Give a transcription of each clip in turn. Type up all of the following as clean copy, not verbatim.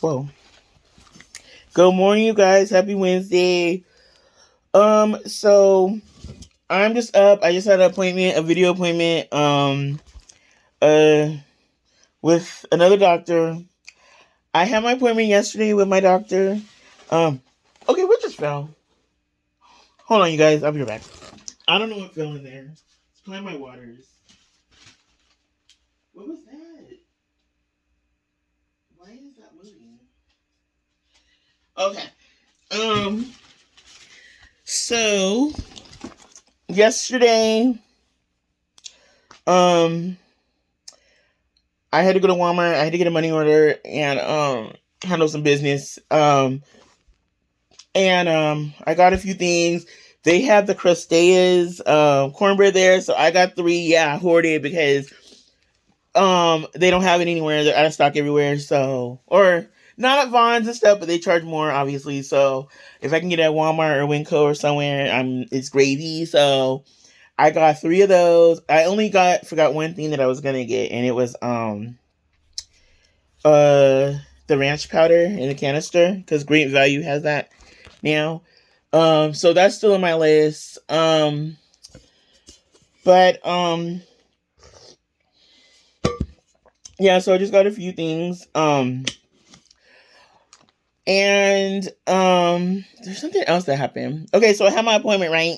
Whoa. Good morning, you guys. Happy Wednesday. So I'm just up. I just had an appointment, a video appointment, uh, with another doctor. I had my appointment yesterday with my doctor. Okay, what just fell? Hold on, you guys. I'll be right back. I don't know what fell in there. It's probably my waters. What was that? Why is that moving? Okay. Um. So yesterday, um, I had to go to Walmart. I had to get a money order and handle some business. And I got a few things. They have the Crustaeas cornbread there, so I got 3. Yeah, I hoarded because they don't have it anywhere. They're out of stock everywhere. So, or not at Vons and stuff, but they charge more obviously. So if I can get it at Walmart or Winco or somewhere, it's gravy. So I got 3 of those. I only forgot one thing that I was gonna get, and it was the ranch powder in the canister, because Great Value has that now. So that's still on my list. But yeah, so I just got a few things. And there's something else that happened. Okay, so I had my appointment, right?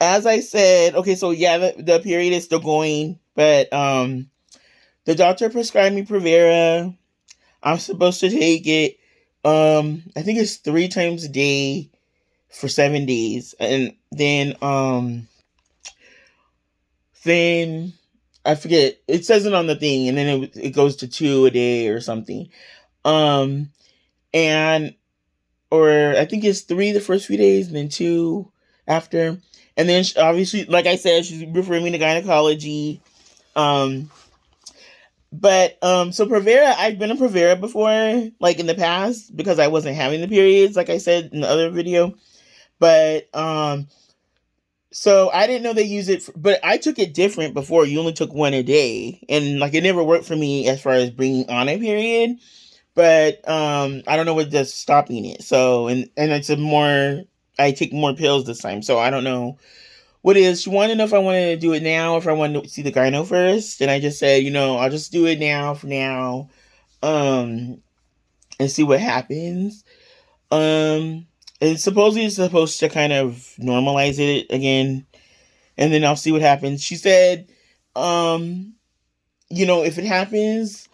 As I said, okay, so yeah, the period is still going, but the doctor prescribed me Provera. I'm supposed to take it. I think it's 3 times a day for 7 days, and then I forget. It says it on the thing, and then it goes to 2 a day or something. And or I think it's 3 the first few days, and then 2 after. And then obviously, like I said, she's referring me to gynecology. But so Provera, I've been on Provera before, like in the past, because I wasn't having the periods, like I said in the other video. But so I didn't know they use it, but I took it different before. You only took 1 a day, and like it never worked for me as far as bringing on a period. But I don't know what's just stopping it. So and it's I take more pills this time, so I don't know what is. She wanted to know if I wanted to do it now, or if I wanted to see the gyno first. And I just said, I'll just do it now for now, and see what happens. And supposedly it's supposed to kind of normalize it again, and then I'll see what happens. She said, if it happens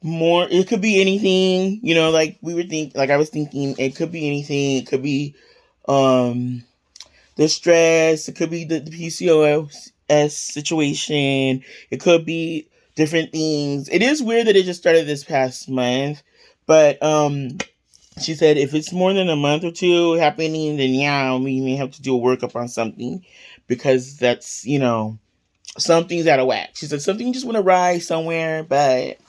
more, it could be anything, like I was thinking, it could be anything. It could be, the stress. It could be the PCOS situation. It could be different things. It is weird that it just started this past month, but she said if it's more than a month or 2 happening, then yeah, we may have to do a workup on something, because that's something's out of whack. She said something just went awry somewhere, but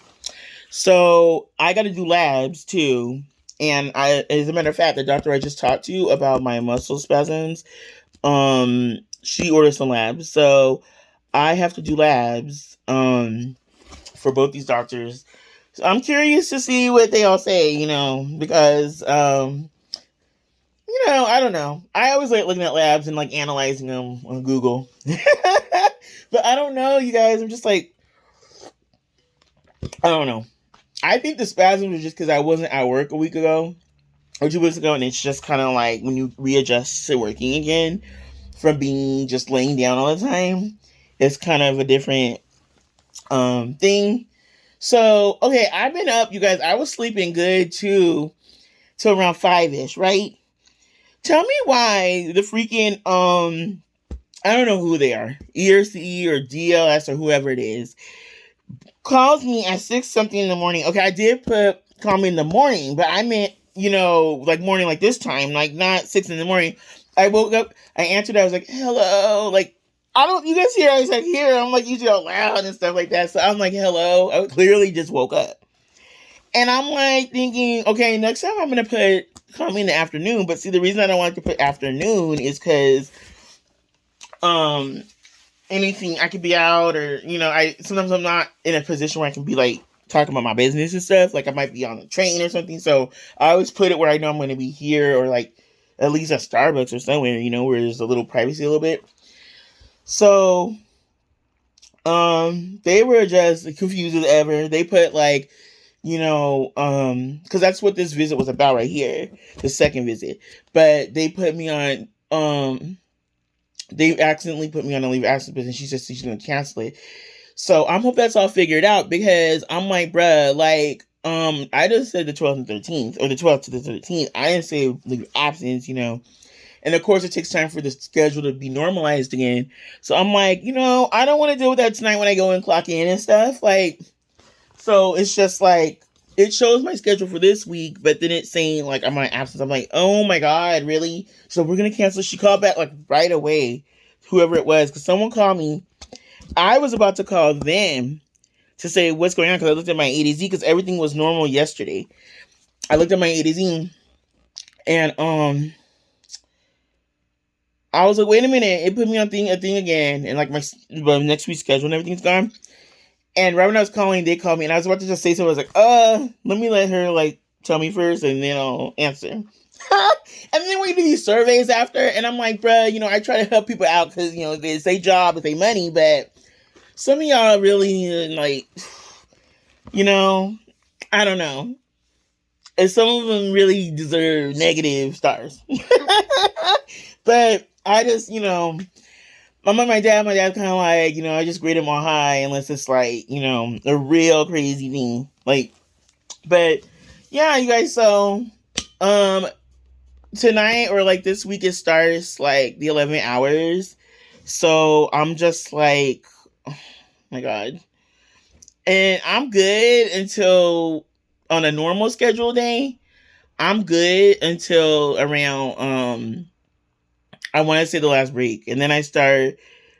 so I got to do labs too. And as a matter of fact, the doctor I just talked to about my muscle spasms, she ordered some labs, so I have to do labs, for both these doctors. So I'm curious to see what they all say, because, I don't know. I always like looking at labs and like analyzing them on Google, but I don't know, you guys. I'm just like, I don't know. I think the spasms was just because I wasn't at work a week ago or 2 weeks ago, and it's just kind of like when you readjust to working again from being just laying down all the time, it's kind of a different thing. So okay, I've been up, you guys. I was sleeping good too till around 5ish, right? Tell me why the freaking I don't know who they are, ERC or DLS or whoever it is, calls me at 6 something in the morning. Okay, I did call me in the morning, but I meant, like morning, like this time, like not 6 in the morning. I woke up, I answered, I was like, hello, like, you guys hear, I was like, here, I'm like usually out loud and stuff like that. So I'm like, hello, I clearly just woke up. And I'm like thinking, okay, next time I'm going to call me in the afternoon. But see, the reason I don't want to put afternoon is because, anything, I could be out, or sometimes I'm not in a position where I can be like talking about my business and stuff. Like I might be on a train or something. So I always put it where I know I'm going to be here, or like at least at Starbucks or somewhere, where there's a little privacy a little bit. So, they were just confused as ever. They put like, because that's what this visit was about right here, the second visit. But they put me on, they accidentally put me on a leave of absence, and she said she's going to cancel it. So I hope that's all figured out, because I'm like, bruh, like, I just said the 12th and 13th, or the 12th to the 13th. I didn't say leave of absence, And of course, it takes time for the schedule to be normalized again. So I'm like, I don't want to deal with that tonight when I go and clock in and stuff. Like, so it's just like, it shows my schedule for this week, but then it's saying like I'm on absence. I'm like, oh my God, really? So we're going to cancel. She called back like right away, whoever it was, because someone called me. I was about to call them to say what's going on, because I looked at my A to Z, because everything was normal yesterday. I looked at my A to Z, and I was like, wait a minute, it put me on a thing again, and like my next week's schedule and everything's gone. And right when I was calling, they called me, and I was about to just say something. I was like, let me let her like tell me first, and then I'll answer. And then we do these surveys after, and I'm like, bruh, I try to help people out, because it's a job, it's a money, but some of y'all really like, I don't know. And some of them really deserve negative stars. But I just, my mom, my dad's kind of like, I just grade them all high unless it's like, a real crazy thing. Like, but yeah, you guys, so, tonight or like this week, it starts like the 11 hours. So I'm just like, oh my God. And I'm good until on a normal schedule day. I'm good until around, I want to say the last break. And then I start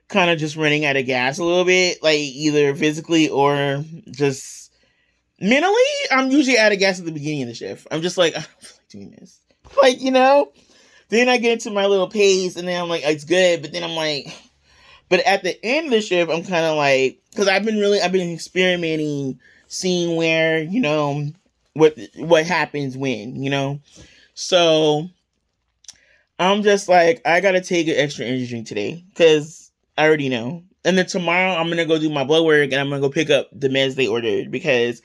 kind of just running out of gas a little bit, like either physically or just mentally. I'm usually out of gas at the beginning of the shift. I'm just like, I don't feel like doing this. Like, then I get into my little pace, and then I'm like, it's good. But then I'm like, but at the end of the shift, I'm kind of like, because I've been experimenting, seeing where, what happens when, So I'm just like, I gotta take an extra energy drink today, because I already know. And then tomorrow I'm gonna go do my blood work, and I'm gonna go pick up the meds they ordered, because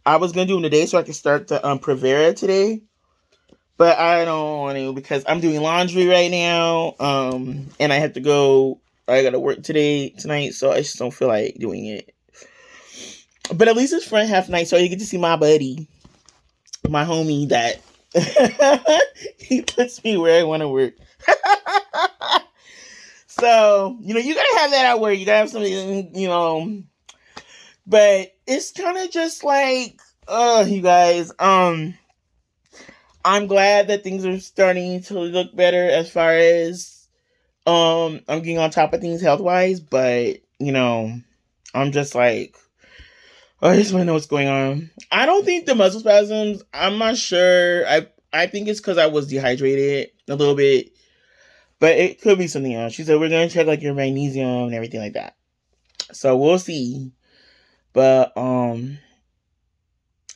I was gonna do them today so I could start the Prevera today, but I don't want to, because I'm doing laundry right now, and I gotta work tonight, so I just don't feel like doing it. But at least it's front half night, so you get to see my buddy, my homie, that he puts me where I want to work. So, you gotta have that at work. You gotta have something, but it's kind of just like, you guys, I'm glad that things are starting to look better as far as, I'm getting on top of things health-wise, but, I'm just like, I just want to know what's going on. I don't think the muscle spasms, I'm not sure. I think it's because I was dehydrated a little bit, but it could be something else. She said, we're going to check like your magnesium and everything like that. So we'll see. But, and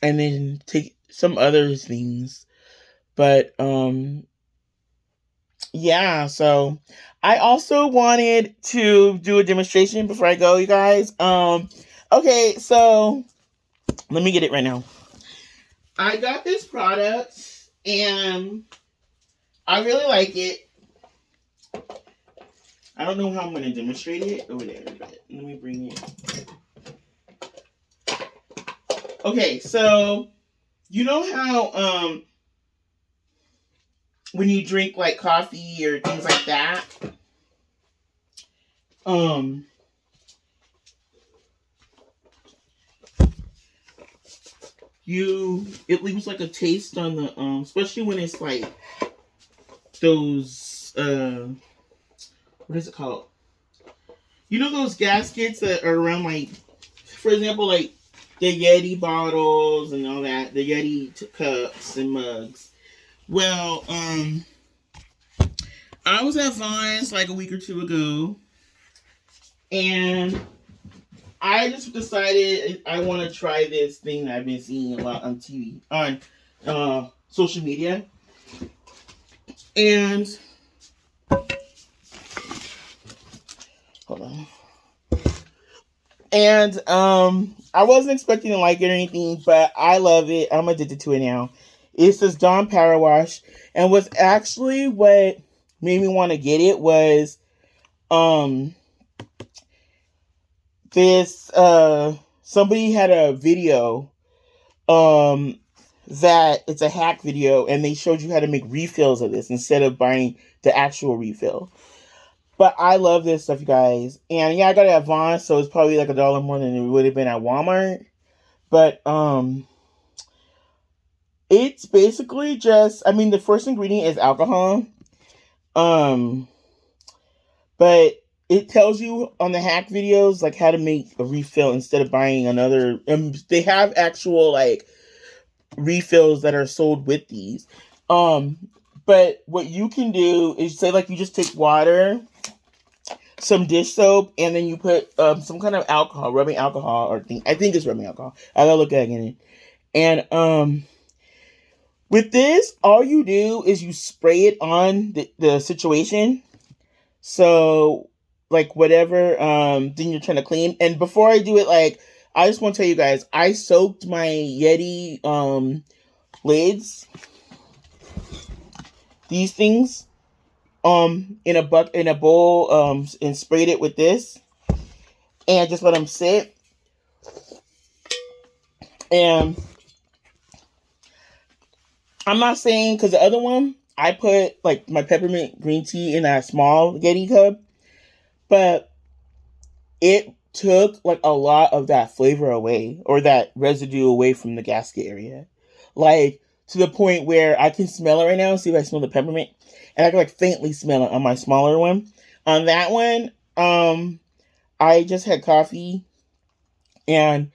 then take some other things. But, yeah, so I also wanted to do a demonstration before I go, you guys. Okay, so let me get it right now. I got this product, and I really like it. I don't know how I'm going to demonstrate it over there, but let me bring it. Okay, so you know how when you drink like coffee or things like that, it leaves like a taste on the especially when it's like those what is it called? You know those gaskets that are around, like, for example, like the Yeti bottles and all that, the Yeti cups and mugs. Well, I was at Vaughn's like a week or two ago, and I just decided I want to try this thing that I've been seeing a lot on TV, on social media. And hold on. And I wasn't expecting to like it or anything, but I love it. I'm addicted to it now. It's this Dawn Power Wash. And what's actually what made me want to get it was this somebody had a video that it's a hack video, and they showed you how to make refills of this instead of buying the actual refill. But I love this stuff, you guys. And yeah, I got it at Vaughn, so it's probably like $1 more than it would have been at Walmart. But it's basically just, I mean, the first ingredient is alcohol. But it tells you on the hack videos like how to make a refill instead of buying another. They have actual like refills that are sold with these. But what you can do is say like you just take water, some dish soap, and then you put some kind of alcohol, rubbing alcohol, or I think it's rubbing alcohol. I gotta look at it. And with this, all you do is you spray it on the situation. So like whatever thing you're trying to clean. And before I do it, like I just want to tell you guys, I soaked my Yeti lids, these things, in a bowl, and sprayed it with this, and just let them sit. And I'm not saying, because the other one, I put like my peppermint green tea in that small Yeti cup, but it took like a lot of that flavor away, or that residue away from the gasket area. Like, to the point where I can smell it right now. See if I smell the peppermint. And I can like faintly smell it on my smaller one. On that one, I just had coffee, and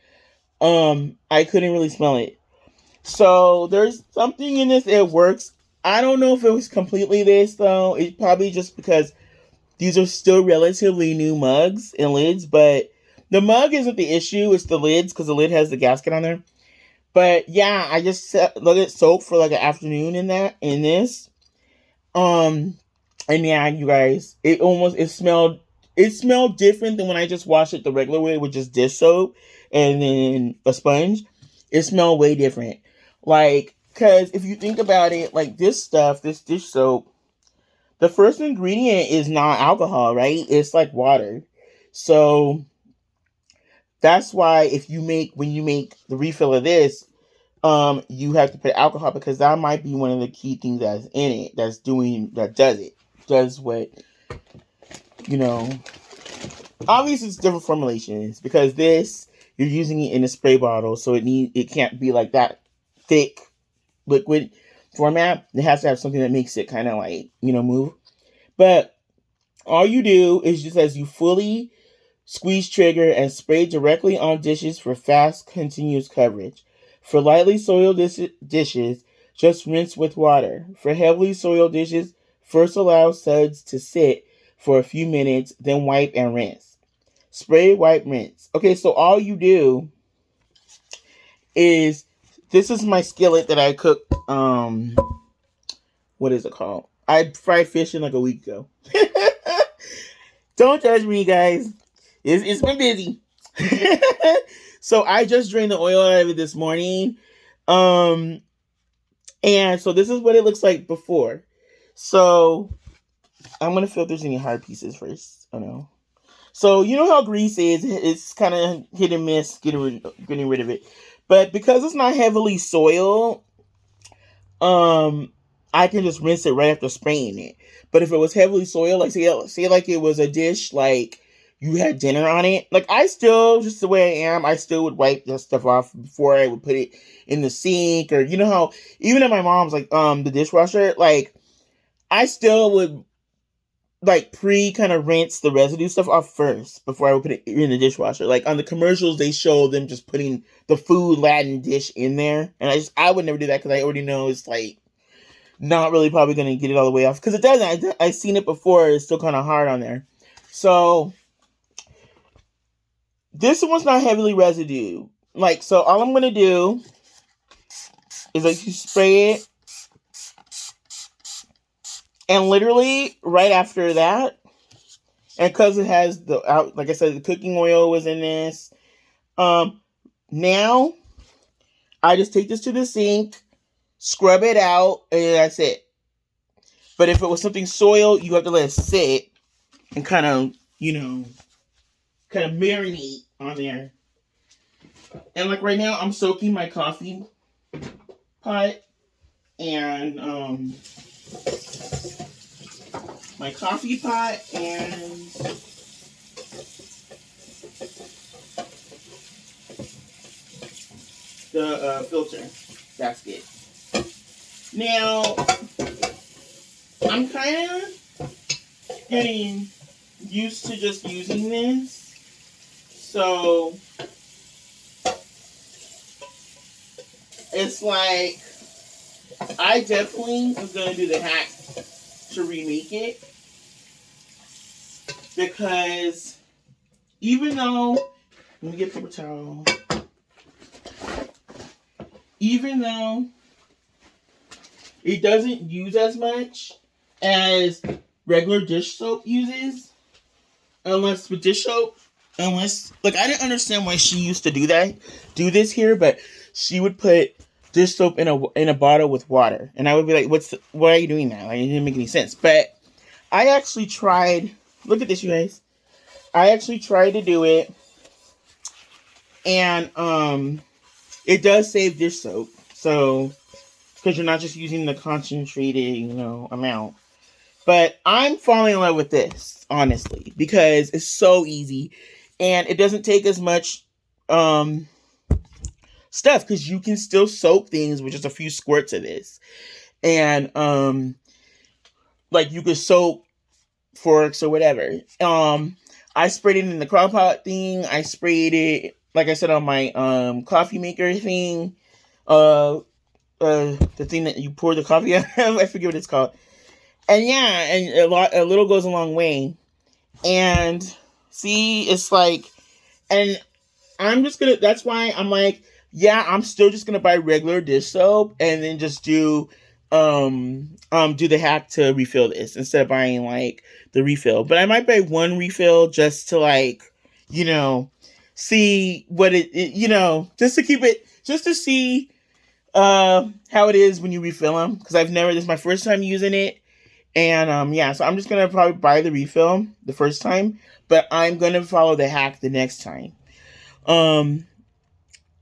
I couldn't really smell it. So there's something in this. It works. I don't know if it was completely this though. It's probably just because these are still relatively new mugs and lids, but the mug isn't the issue. It's the lids, because the lid has the gasket on there. But yeah, I just let it soak for like an afternoon in this. And yeah, you guys, it smelled different than when I just washed it the regular way with just dish soap and then a sponge. It smelled way different. Like, because if you think about it, like this dish soap, the first ingredient is not alcohol, right? It's like water. So that's why when you make the refill of this, you have to put alcohol, because that might be one of the key things that's in it does what, obviously it's different formulations, because this, you're using it in a spray bottle, so it can't be like that thick liquid format. It has to have something that makes it kind of like, move. But all you do is just, as you fully squeeze trigger and spray directly on dishes for fast, continuous coverage. For lightly soiled dishes, just rinse with water. For heavily soiled dishes, first allow suds to sit for a few minutes, then wipe and rinse. Spray, wipe, rinse. Okay, so all you do is, this is my skillet that I cooked, what is it called? I fried fish in like a week ago. Don't judge me, guys. It's been busy. So I just drained the oil out of it this morning. And so this is what it looks like before. So I'm going to feel if there's any hard pieces first. I know. So you know how grease is. It's kind of hit and miss getting rid of it. But because it's not heavily soiled, I can just rinse it right after spraying it. But if it was heavily soiled, like say like it was a dish, like you had dinner on it, like I still, just the way I am, I still would wipe that stuff off before I would put it in the sink. Or you know how even at my mom's, like the dishwasher, like I still would like kind of rinse the residue stuff off first before I would put it in the dishwasher. Like on the commercials, they show them just putting the food Latin dish in there, and I would never do that, because I already know it's like not really probably going to get it all the way off, because it doesn't. I've seen it before. It's still kind of hard on there. So This one's not heavily residue. Like, so all I'm gonna do is like you spray it, and literally right after that, and because it has like I said, the cooking oil was in this. Now I just take this to the sink, scrub it out, and that's it. But if it was something soiled, you have to let it sit and kind of marinate on there. And like right now, I'm soaking my coffee pot and the filter basket. Now, I'm kind of getting used to just using this. So, it's like, I definitely was going to do the hack to remake it. Because even though, let me get a paper towel. Even though it doesn't use as much as regular dish soap uses, unless with dish soap, like I didn't understand why she used to do this here, but she would put dish soap in a bottle with water, and I would be like, why are you doing that? Like, it didn't make any sense. But I actually tried. Look at this, you guys. I actually tried to do it, and it does save dish soap. So, because you're not just using the concentrated, amount. But I'm falling in love with this, honestly, because it's so easy, and it doesn't take as much stuff, because you can still soak things with just a few squirts of this, and like you could soak forks or whatever. I sprayed it in the crock pot thing. I sprayed it, like I said, on my coffee maker thing. The thing that you pour the coffee out of. I forget what it's called. And yeah, and a little goes a long way. And see, it's like, and I'm just gonna. That's why I'm like, yeah, I'm still just gonna buy regular dish soap and then just do the hack to refill this instead of buying like the refill. But I might buy one refill just to like, see what just to keep it, just to see how it is when you refill them, because this is my first time using it. And yeah, so I'm just gonna probably buy the refill the first time, but I'm gonna follow the hack the next time.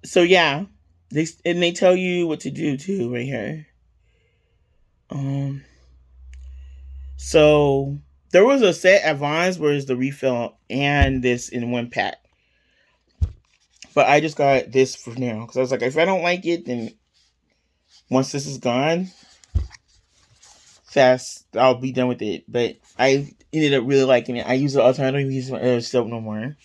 So yeah, they tell you what to do too right here. So there was a set at Vons where it's the refill and this in one pack, but I just got this for now because I was like, if I don't like it, then once this is gone, I'll be done with it. But I ended up really liking it. I use it all the time. I don't even use soap no more.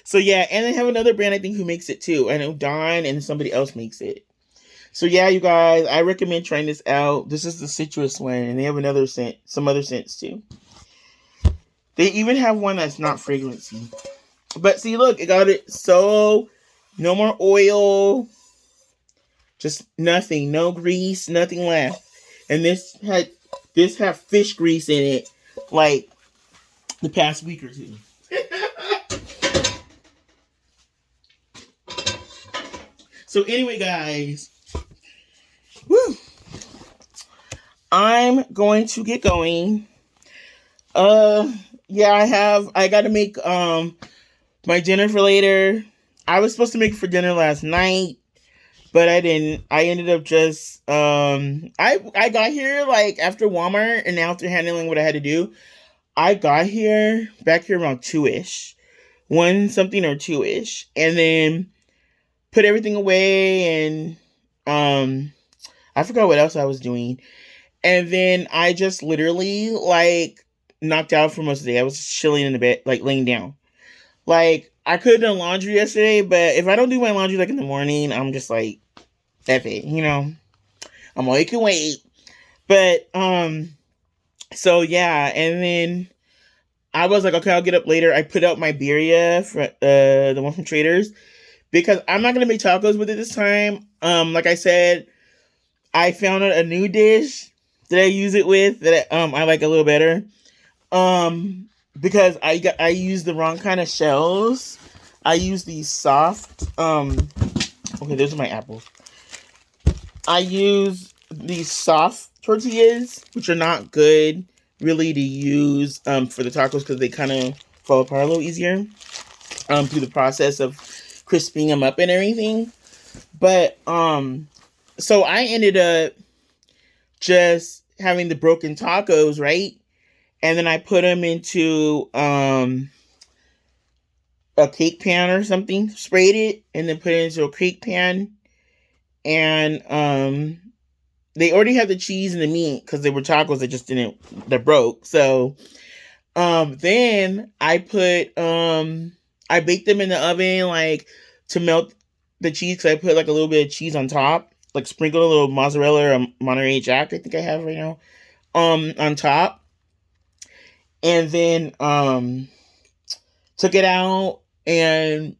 So yeah, and they have another brand I think who makes it too. I know Dawn and somebody else makes it. So yeah, you guys, I recommend trying this out. This is the citrus one, and they have another scent, some other scents too. They even have one that's not fragrancy. But see, look, it got it. So no more oil, just nothing, no grease, nothing left. And this had fish grease in it, like the past week or two. So anyway, guys, woo, I'm going to get going. Yeah, I got to make my dinner for later. I was supposed to make it for dinner last night, but I didn't. I ended up just I got here like after Walmart, and after handling what I had to do, I got back here around 2ish. 1 something or 2ish. And then put everything away, and I forgot what else I was doing. And then I just literally like knocked out for most of the day. I was chilling in the bed, like laying down. Like, I could have done laundry yesterday, but if I don't do my laundry like in the morning, I'm just like, F it, I'm all, you can wait. But so yeah, and then I was like, okay, I'll get up later. I put out my birria for the one from Traders because I'm not gonna make tacos with it this time. Like I said, I found out a new dish that I use it with that I like a little better. Um, because I used the wrong kind of shells. I use these soft. Okay, those are my apples. I use these soft tortillas, which are not good really to use for the tacos because they kind of fall apart a little easier through the process of crisping them up and everything. But so I ended up just having the broken tacos, right? And then I put them into a cake pan or something, sprayed it, and then put it into a cake pan. And they already had the cheese and the meat because they were tacos that just didn't, that broke. So then I put I baked them in the oven like to melt the cheese because I put like a little bit of cheese on top, like sprinkled a little mozzarella or Monterey Jack, I think I have right now, on top. And then took it out and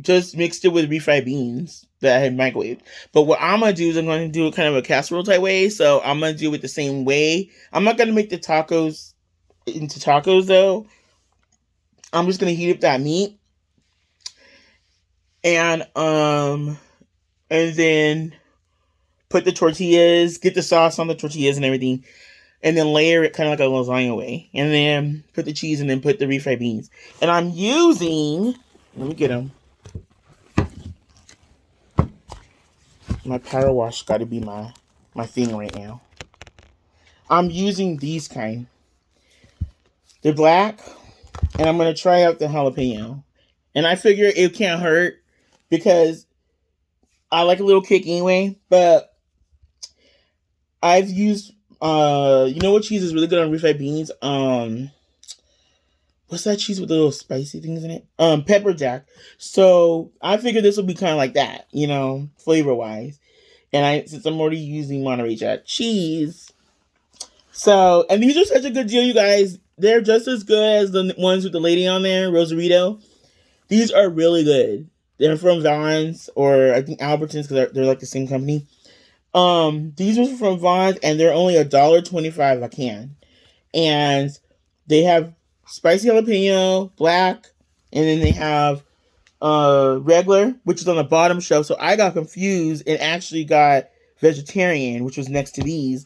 just mixed it with refried beans that I had microwaved. But what I'm gonna do is I'm gonna do it kind of a casserole type way. So I'm gonna do it the same way. I'm not gonna make the tacos into tacos though. I'm just gonna heat up that meat and then put the tortillas, get the sauce on the tortillas and everything, and then layer it kind of like a lasagna way, and then put the cheese and then put the refried beans. And I'm using, let me get them. My power wash got to be my thing right now. I'm using these kind. They're black, and I'm gonna try out the jalapeno. And I figure it can't hurt because I like a little kick anyway. But I've used you know what cheese is really good on refried beans? What's that cheese with the little spicy things in it? Pepper jack. So I figured this will be kind of like that, you know, flavor wise. And since I'm already using Monterey Jack cheese. So, and these are such a good deal, you guys. They're just as good as the ones with the lady on there, Rosarito. These are really good. They're from Vaughn's or I think Albertsons because they're like the same company. These are from Vaughn's and they're only $1.25 a can. And they have spicy jalapeno, black, and then they have regular, which is on the bottom shelf. So I got confused and actually got vegetarian, which was next to these.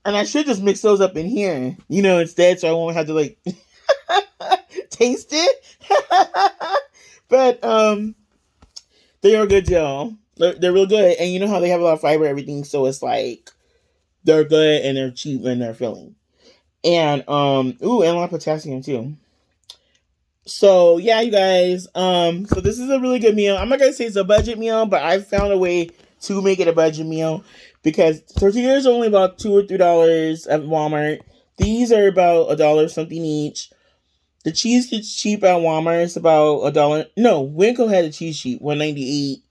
And I should just mix those up in here, you know, instead, so I won't have to like taste it. But they are a good deal. They're real good, and you know how they have a lot of fiber, everything. So it's like they're good and they're cheap and they're filling. And and a lot of potassium too. So yeah, you guys. So this is a really good meal. I'm not gonna say it's a budget meal, but I found a way to make it a budget meal because tortillas are only about $2 or $3 at Walmart. These are about $1 something each. The cheese gets cheap at Walmart. It's about $1. No, Winco had a cheese sheet, $1.98,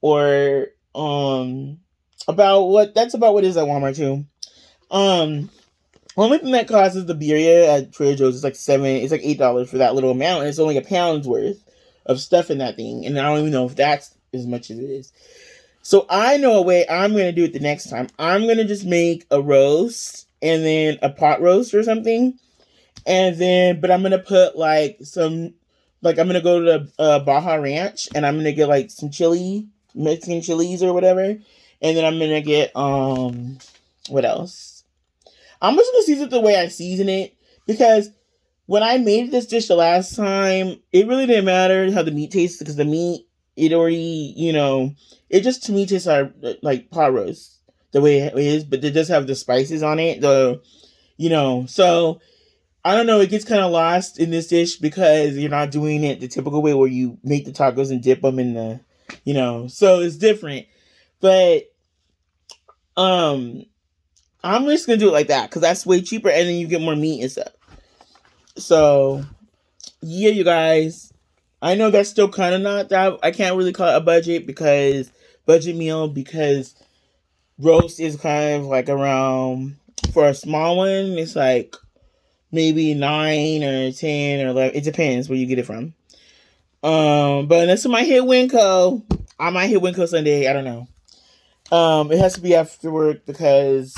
or that's about what it is at Walmart too. Only thing that costs is the birria at Trader Joe's. It's like $8 for that little amount, and it's only a pound's worth of stuff in that thing. And I don't even know if that's as much as it is. So I know a way I'm gonna do it the next time. I'm gonna just make a roast and then a pot roast or something, but I'm gonna put like I'm gonna go to the Baja Ranch and I'm gonna get like some Mexican chilies or whatever, and then I'm gonna get what else? I'm just gonna season it the way I season it because when I made this dish the last time, it really didn't matter how the meat tastes because the meat, it already, you know, it just to me tastes like pot roast the way it is, but it does have the spices on it, so I don't know, it gets kind of lost in this dish because you're not doing it the typical way where you make the tacos and dip them in the, so it's different, but I'm just gonna do it like that because that's way cheaper, and then you get more meat and stuff. So, yeah, you guys. I know that's still kind of not that. I can't really call it a budget meal because roast is kind of like around, for a small one, it's like maybe 9 or 10 or 11. It depends where you get it from. But unless I might hit Winco, I might hit Winco Sunday. I don't know. It has to be after work because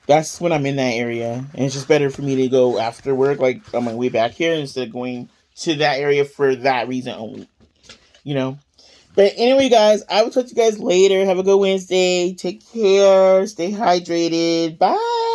that's when I'm in that area, and it's just better for me to go after work, like on my way back here, instead of going to that area for that reason only. You know. But anyway, guys, I will talk to you guys later. Have a good Wednesday. Take care. Stay hydrated. Bye.